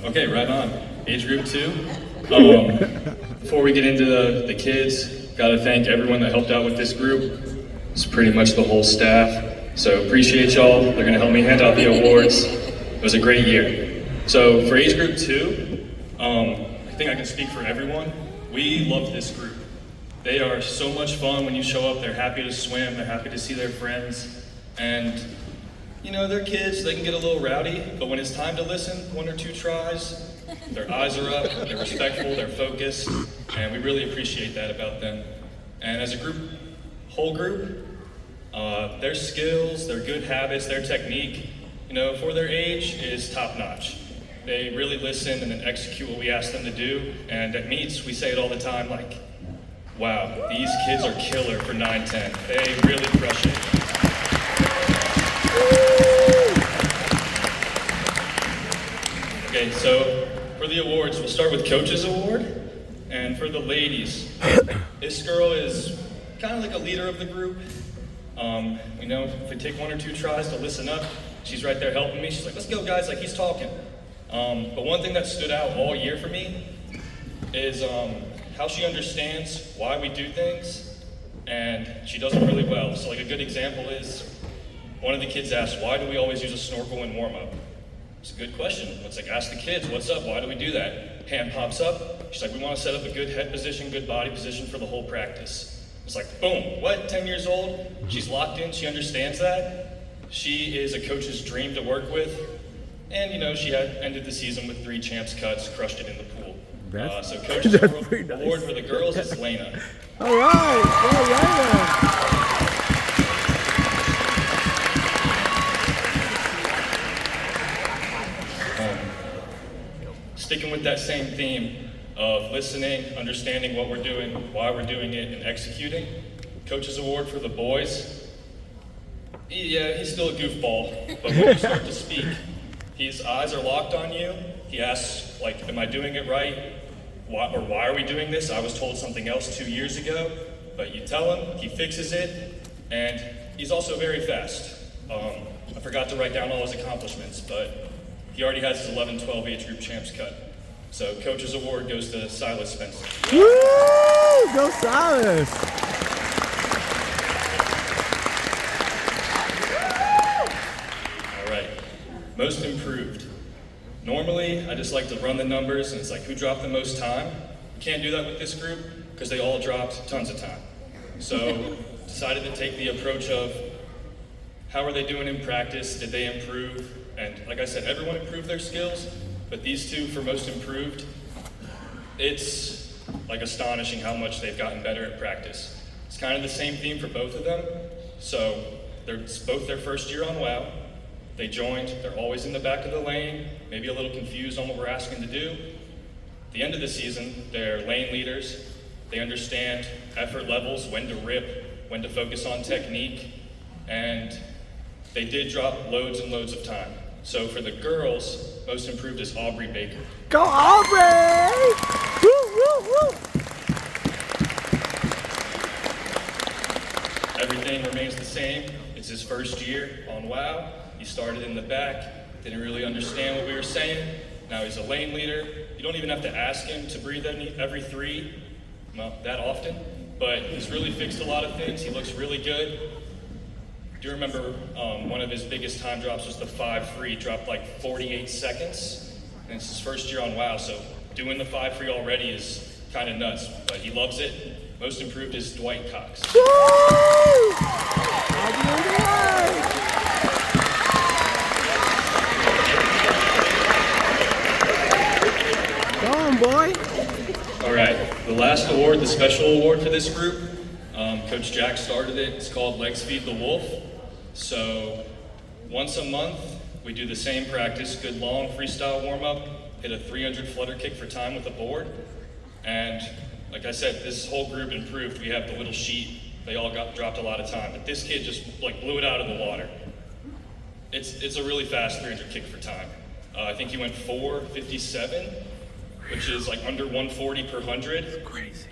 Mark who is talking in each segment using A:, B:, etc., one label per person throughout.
A: Okay, right on. Age group 2. Before we get into the kids, gotta thank everyone that helped out with this group. It's pretty much the whole staff. So appreciate y'all. They're gonna help me hand out the awards. It was a great year. So for age group 2, I think I can speak for everyone. We love this group. They are so much fun when you show up. They're happy to swim. They're happy to see their friends. And you know, they're kids, they can get a little rowdy, but when it's time to listen, 1 or 2 tries, their eyes are up, they're respectful, they're focused, and we really appreciate that about them. And as a group, whole group, their skills, their good habits, their technique, you know, for their age is top notch. They really listen and then execute what we ask them to do, and at meets, we say it all the time, like, wow, these kids are killer for 9-10. They really crush it. Okay, so for the awards, we'll start with Coach's Award. And for the ladies, this girl is kind of like a leader of the group. You know, if we take 1 or 2 tries to listen up, she's right there helping me. She's like, let's go guys, like he's talking. But one thing that stood out all year for me is how she understands why we do things, and she does it really well. So like a good example is, one of the kids asked, why do we always use a snorkel in warm-up? It's a good question. It's like, ask the kids, what's up? Why do we do that? Hand pops up. She's like, we want to set up a good head position, good body position for the whole practice. It's like, boom, what? 10 years old? She's locked in. She understands that. She is a coach's dream to work with. And, you know, she had ended the season with 3 champs cuts, crushed it in the pool. So Coach's Award for the girls is Lena.
B: All right.
A: Sticking with that same theme of listening, understanding what we're doing, why we're doing it, and executing. Coach's Award for the boys. He's still a goofball, but when you start to speak, his eyes are locked on you. He asks, like, am I doing it right? Why are we doing this? I was told something else 2 years ago, but you tell him, he fixes it, and he's also very fast. I forgot to write down all his accomplishments, but he already has his 11-12 age group champs cut. So Coach's Award goes to Silas Spencer.
B: Woo! Go Silas!
A: All right, most improved. Normally, I just like to run the numbers and it's like who dropped the most time. You can't do that with this group because they all dropped tons of time. So decided to take the approach of how are they doing in practice? Did they improve? And like I said, everyone improved their skills, but these 2 for most improved, it's like astonishing how much they've gotten better at practice. It's kind of the same theme for both of them. So it's both their first year on WOW. They joined, they're always in the back of the lane, maybe a little confused on what we're asking to do. At the end of the season, they're lane leaders. They understand effort levels, when to rip, when to focus on technique, and they did drop loads and loads of time. So for the girls, most improved is Aubrey Baker.
B: Go Aubrey! Woo, woo, woo!
A: Everything remains the same. It's his first year on WOW. He started in the back, didn't really understand what we were saying. Now he's a lane leader. You don't even have to ask him to breathe every 3, well, that often, but he's really fixed a lot of things. He looks really good. Do you remember one of his biggest time drops was the 5 free, dropped like 48 seconds, and it's his first year on WOW, so doing the 5 free already is kind of nuts, but he loves it. Most improved is Dwight Cox.
B: Woo! Go on, boy.
A: All right, the last award, the special award for this group, Coach Jack started it. It's called Legs Feed the Wolf. So once a month, we do the same practice, good long freestyle warm-up, hit a 300 flutter kick for time with a board. And like I said, this whole group improved. We have the little sheet. They all dropped a lot of time, but this kid just like blew it out of the water. It's a really fast 300 kick for time. I think he went 4:57, which is like under 140 per 100.
B: That's crazy.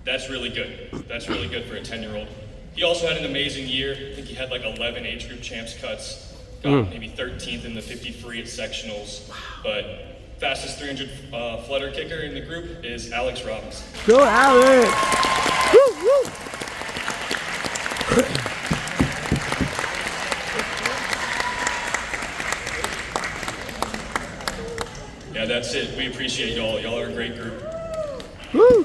A: That's really good. That's really good for a 10-year-old. He also had an amazing year. I think he had like 11 age group champs cuts, got maybe 13th in the 50 free at sectionals. But fastest 300 flutter kicker in the group is Alex Robbins.
B: Go Alex! Woo, woo.
A: Yeah, that's it. We appreciate y'all. Y'all are a great group.
B: Woo.